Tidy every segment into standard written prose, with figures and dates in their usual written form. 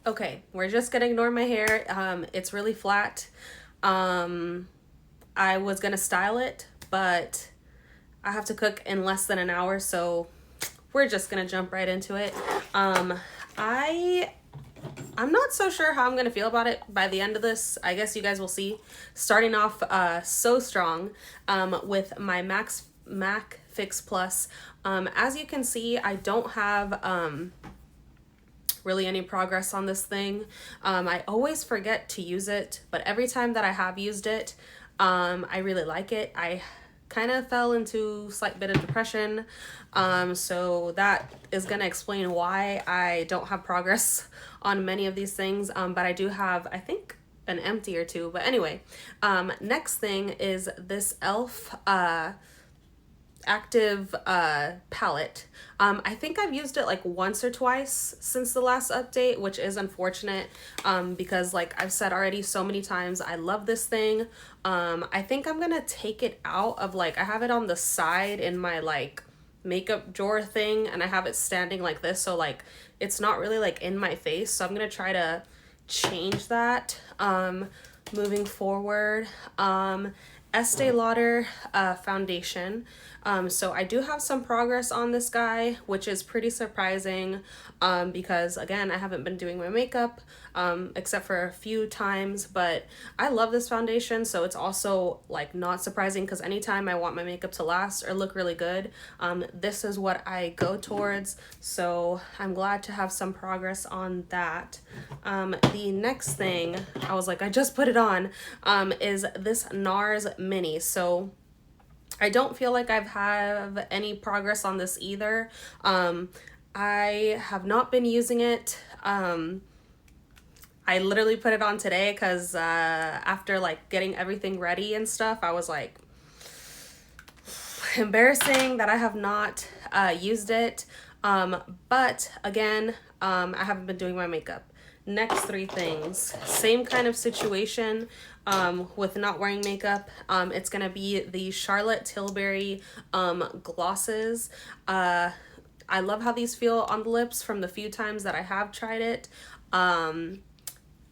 Okay, we're just gonna ignore my hair. It's really flat. Um, I was gonna style it, but I have to cook in less than an hour, so we're just gonna jump right into it. Um, I I'm not so sure how I'm gonna feel about it by the end of this. I guess you guys will see. Starting off so strong with my Mac Fix Plus. As you can see, I don't have really any progress on this thing. I always forget to use it, but every time that I have used it, I really like it. I kind of fell into a slight bit of depression, so that is going to explain why I don't have progress on many of these things, but I do have, I think, an empty or two. But anyway, next thing is this e.l.f. Active palette. I think I've used it like once or twice since the last update, which is unfortunate, because like I've said already so many times, I love this thing. I think I'm gonna take it out of, like, I have it on the side in my like makeup drawer thing, and I have it standing like this, so like it's not really like in my face, so I'm gonna try to change that moving forward. Estee Lauder foundation. So I do have some progress on this guy, which is pretty surprising, because again, I haven't been doing my makeup except for a few times, but I love this foundation, so it's also like not surprising because anytime I want my makeup to last or look really good, this is what I go towards. So I'm glad to have some progress on that. The next thing, I was like, I just put it on, is this NARS mini. So I don't feel like I've have any progress on this either. I have not been using it. I literally put it on today because after like getting everything ready and stuff, I was like, embarrassing that I have not used it. But again, I haven't been doing my makeup. Next three things, same kind of situation with not wearing makeup. It's gonna be the Charlotte Tilbury glosses. I love how these feel on the lips from the few times that I have tried it.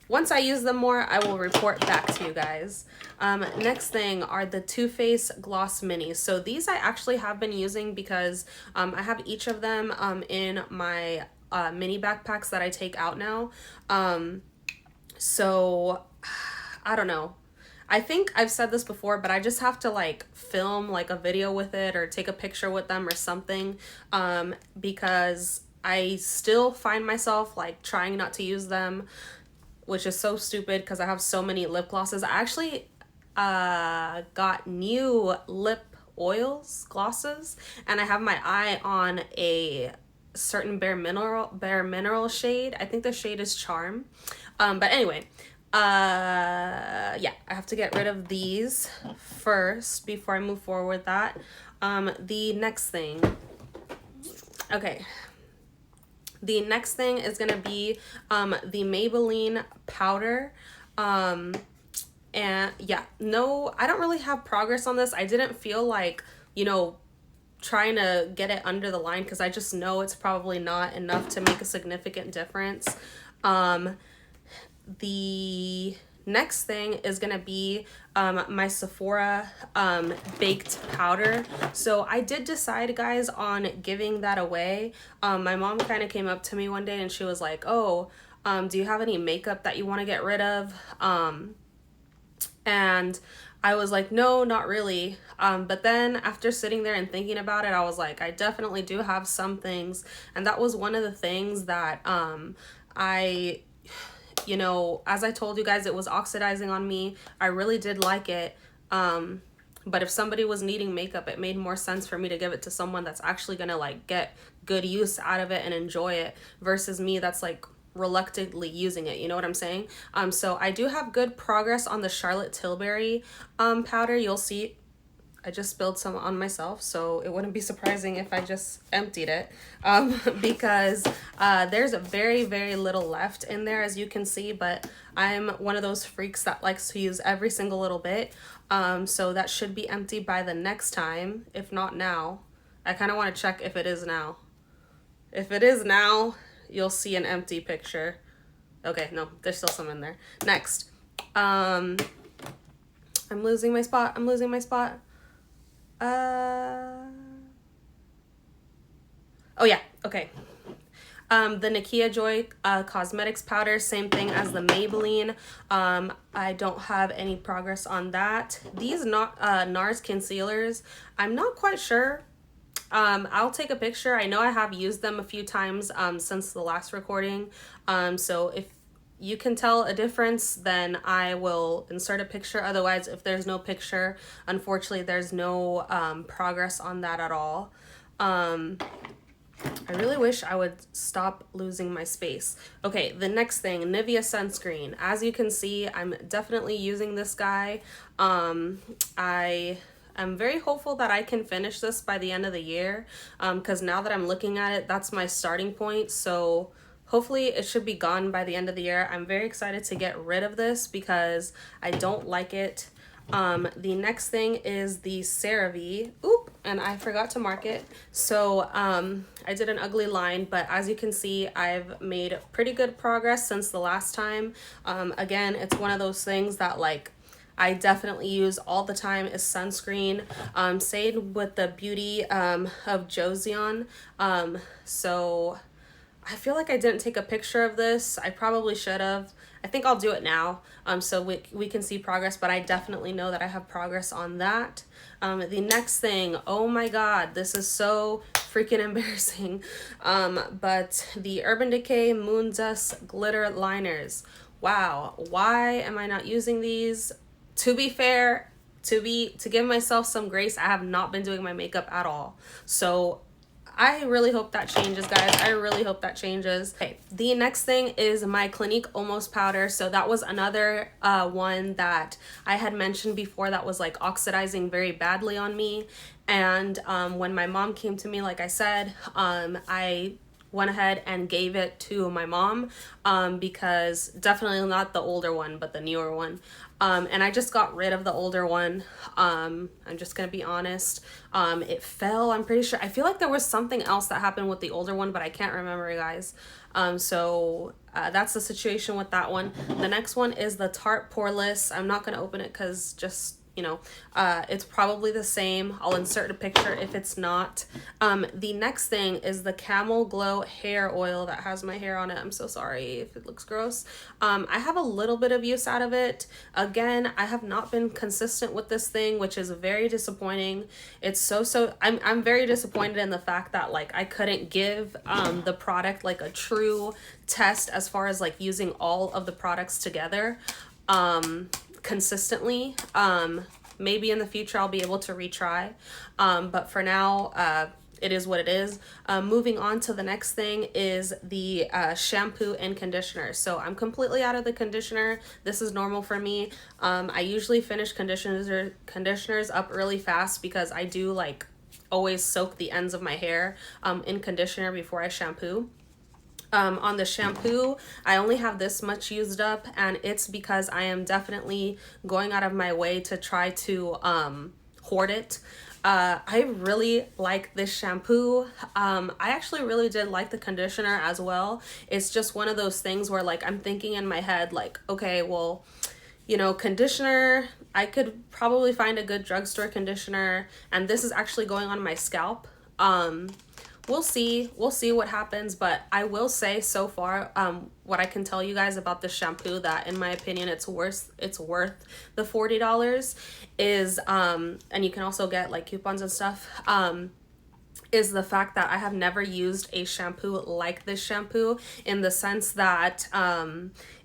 Once I use them more, I will report back to you guys. Next thing are the Too Faced Gloss Minis. So these I actually have been using because I have each of them in my mini backpacks that I take out now. So I don't know. I think I've said this before, but I just have to like film like a video with it or take a picture with them or something, because I still find myself like trying not to use them, which is so stupid because I have so many lip glosses. I actually got new lip oils, glosses, and I have my eye on a certain bare mineral shade. I think the shade is Charm. But anyway, yeah, I have to get rid of these first before I move forward with that. The next thing. Okay, the next thing is gonna be the Maybelline powder. And yeah, no, I don't really have progress on this. I didn't feel like, trying to get it under the line because I just know it's probably not enough to make a significant difference. The next thing is gonna be my Sephora baked powder. So I did decide, guys, on giving that away. My mom kind of came up to me one day and she was like, oh, do you have any makeup that you want to get rid of? And I was like, no, not really. But then after sitting there and thinking about it, I was like, I definitely do have some things. And that was one of the things that I, as I told you guys, it was oxidizing on me. I really did like it. But if somebody was needing makeup, it made more sense for me to give it to someone that's actually gonna like get good use out of it and enjoy it versus me that's like reluctantly using it, you know what I'm saying? So I do have good progress on the Charlotte Tilbury powder. You'll see I just spilled some on myself, so it wouldn't be surprising if I just emptied it, because there's very, very little left in there, as you can see, but I'm one of those freaks that likes to use every single little bit, so that should be empty by the next time, if not now. I kind of want to check if it is now. If it is now, you'll see an empty picture. Okay, no, there's still some in there. Next. I'm losing my spot. I'm losing my spot. Oh yeah, okay. The Nakia Joy Cosmetics powder, same thing as the Maybelline. I don't have any progress on that. These NARS concealers, I'm not quite sure. I'll take a picture. I know I have used them a few times since the last recording. So if you can tell a difference, then I will insert a picture. Otherwise, if there's no picture, unfortunately, there's no progress on that at all. I really wish I would stop losing my space. Okay, the next thing, Nivea sunscreen. As you can see, I'm definitely using this guy. I am very hopeful that I can finish this by the end of the year, because now that I'm looking at it, that's my starting point. So hopefully it should be gone by the end of the year. I'm very excited to get rid of this because I don't like it. The next thing is the CeraVe. Oop, and I forgot to mark it. So I did an ugly line, but as you can see, I've made pretty good progress since the last time. Again, it's one of those things that like I definitely use all the time is sunscreen. Same with the Beauty of Joseon. So I feel like I didn't take a picture of this. I probably should have. I think I'll do it now so we can see progress, but I definitely know that I have progress on that. The next thing, oh my god, this is so freaking embarrassing. But the Urban Decay Moon Dust Glitter Liners. Wow, why am I not using these? To be fair, to give myself some grace, I have not been doing my makeup at all. So I really hope that changes, guys. I really hope that changes. Okay, the next thing is my Clinique Almost powder. So that was another one that I had mentioned before that was like oxidizing very badly on me. And when my mom came to me, like I said, I went ahead and gave it to my mom because definitely not the older one, but the newer one. And I just got rid of the older one. I'm just gonna be honest. It fell, I'm pretty sure. I feel like there was something else that happened with the older one, but I can't remember, guys. So that's the situation with that one. The next one is the Tarte Poreless. I'm not gonna open it because just, you know, it's probably the same. I'll insert a picture if it's not. The next thing is the Camel Glow hair oil that has my hair on it. I'm so sorry if it looks gross. I have a little bit of use out of it. Again, I have not been consistent with this thing, which is very disappointing. It's I'm very disappointed in the fact that like I couldn't give the product like a true test as far as like using all of the products together consistently. Maybe in the future I'll be able to retry, but for now it is what it is. Moving on to the next thing is the shampoo and conditioner. So I'm completely out of the conditioner. This is normal for me. I usually finish conditioners up really fast because I do like always soak the ends of my hair in conditioner before I shampoo. On the shampoo, I only have this much used up, and it's because I am definitely going out of my way to try to hoard it. I really like this shampoo. I actually really did like the conditioner as well. It's just one of those things where like I'm thinking in my head like, okay, well, you know, conditioner, I could probably find a good drugstore conditioner, and this is actually going on my scalp. We'll see what happens, but I will say so far, what I can tell you guys about this shampoo that in my opinion it's worth the $40 is and you can also get like coupons and stuff, is the fact that I have never used a shampoo like this shampoo, in the sense that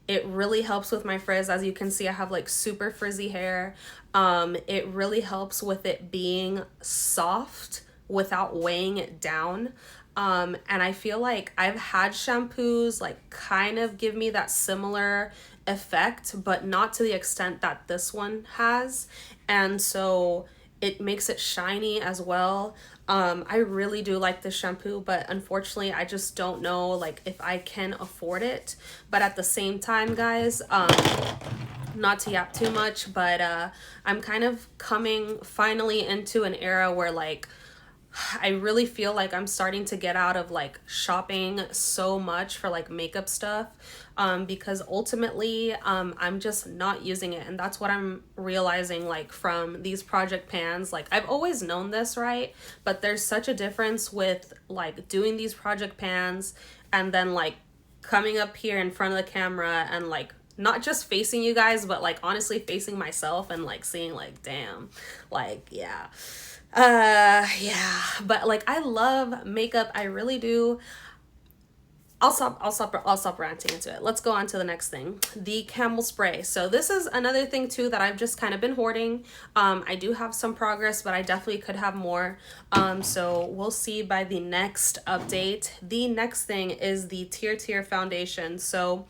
it really helps with my frizz. As you can see, I have like super frizzy hair. It really helps with it being soft without weighing it down. And I feel like I've had shampoos like kind of give me that similar effect, but not to the extent that this one has. And so it makes it shiny as well. I really do like this shampoo, but unfortunately I just don't know like if I can afford it. But at the same time, guys, not to yap too much, but I'm kind of coming finally into an era where like I really feel like I'm starting to get out of like shopping so much for like makeup stuff, because ultimately I'm just not using it. And that's what I'm realizing, like from these project pans. Like I've always known this, right? But there's such a difference with like doing these project pans and then like coming up here in front of the camera and like not just facing you guys, but like honestly facing myself and like seeing like, damn, like, yeah. Yeah, but like I love makeup. I really do. I'll stop ranting into it. Let's go on to the next thing. The Camel spray. So this is another thing too that I've just kind of been hoarding. I do have some progress, but I definitely could have more. So we'll see by the next update. The next thing is the Tier foundation. So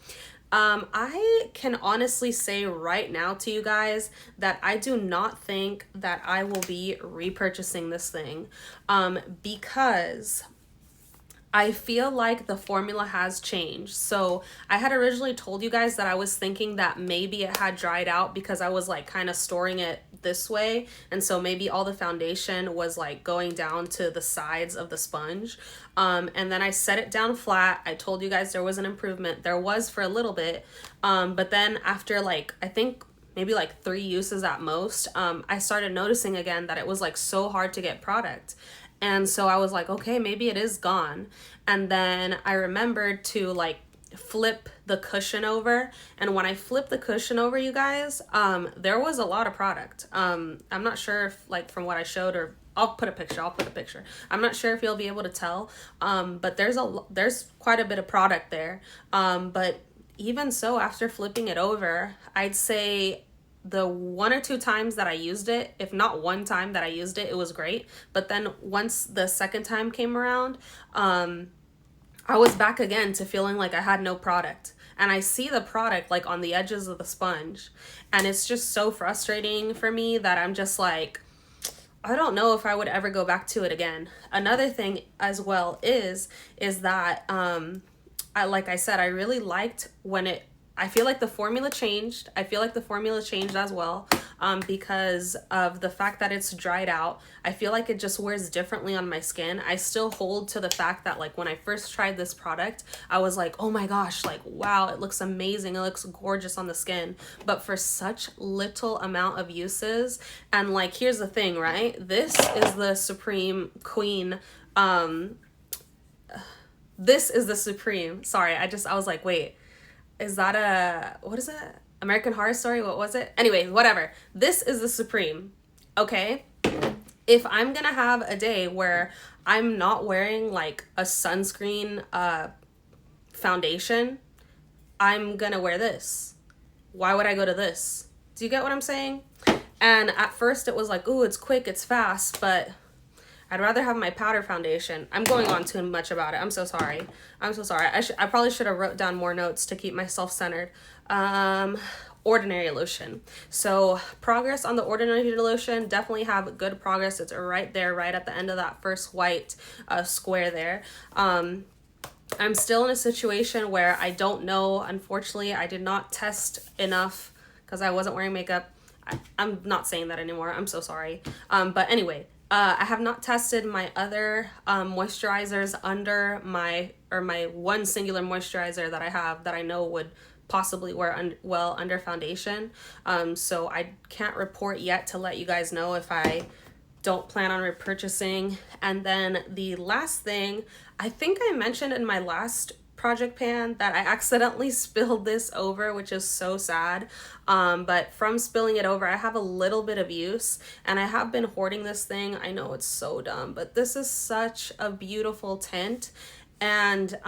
I can honestly say right now to you guys that I do not think that I will be repurchasing this thing, because I feel like the formula has changed. So I had originally told you guys that I was thinking that maybe it had dried out because I was like kind of storing it this way. And so maybe all the foundation was like going down to the sides of the sponge. And then I set it down flat. I told you guys there was an improvement. There was for a little bit. But then after like, I think maybe like 3 uses at most, I started noticing again that it was like so hard to get product. And so I was like, okay, maybe it is gone. And then I remembered to like flip the cushion over. And when I flipped the cushion over, you guys, there was a lot of product. I'm not sure if like from what I showed, or I'll put a picture. I'm not sure if you'll be able to tell. But there's quite a bit of product there. But even so, after flipping it over, I'd say the 1 or 2 times that I used it, if not one time that I used it, it was great. But then once the second time came around, I was back again to feeling like I had no product. And I see the product like on the edges of the sponge. And it's just so frustrating for me that I'm just like, I don't know if I would ever go back to it again. Another thing as well is that like I said, I really liked when I feel like the formula changed. I feel like the formula changed as well, because of the fact that it's dried out. I feel like it just wears differently on my skin. I still hold to the fact that like when I first tried this product, I was like, oh my gosh, like, wow, it looks amazing. It looks gorgeous on the skin. But for such little amount of uses, and like, here's the thing, right? This is the Supreme Queen, this is the Supreme. Sorry, I was like, wait, is that what is it? American Horror Story? What was it? Anyway, whatever. This is the Supreme. Okay? If I'm gonna have a day where I'm not wearing like a sunscreen foundation, I'm gonna wear this. Why would I go to this? Do you get what I'm saying? And at first it was like, ooh, it's quick, it's fast, but I'd rather have my powder foundation. I'm going on too much about it. I'm so sorry. I probably should have wrote down more notes to keep myself centered. Ordinary lotion. So progress on the ordinary lotion, definitely have good progress. It's right there, right at the end of that first white square there. I'm still in a situation where I don't know. Unfortunately, I did not test enough because I wasn't wearing makeup. I'm not saying that anymore. I'm so sorry. But anyway, I have not tested my other moisturizers under my one singular moisturizer that I have that I know would possibly wear well under foundation. So I can't report yet to let you guys know if I don't plan on repurchasing. And then the last thing, I think I mentioned in my last project pan that I accidentally spilled this over, which is so sad. But from spilling it over, I have a little bit of use, and I have been hoarding this thing. I know it's so dumb, but this is such a beautiful tint. And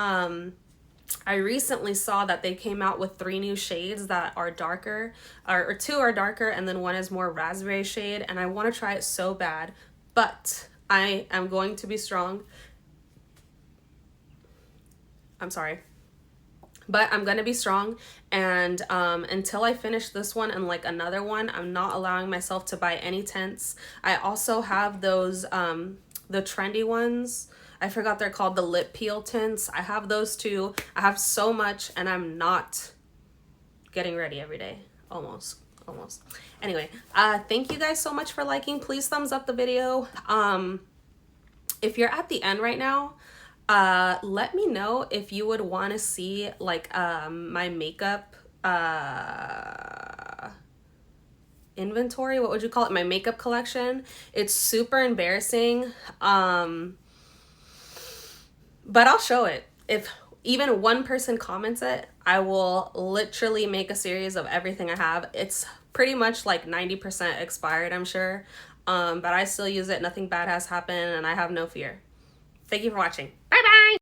I recently saw that they came out with 3 new shades that are darker, or 2 are darker, and then 1 is more raspberry shade, and I want to try it so bad, but I am going to be strong. I'm sorry. But I'm going to be strong, and until I finish this one and like another one, I'm not allowing myself to buy any tints. I also have those, the trendy ones. I forgot they're called, the lip peel tints. I have those too. I have so much, and I'm not getting ready every day. Almost. Anyway, thank you guys so much for liking. Please thumbs up the video. if you're at the end right now, let me know if you would want to see like my makeup inventory. What would you call it? My makeup collection. It's super embarrassing. But I'll show it. If even one person comments it, I will literally make a series of everything I have. It's pretty much like 90% expired, I'm sure. But I still use it. Nothing bad has happened and I have no fear. Thank you for watching. Bye bye.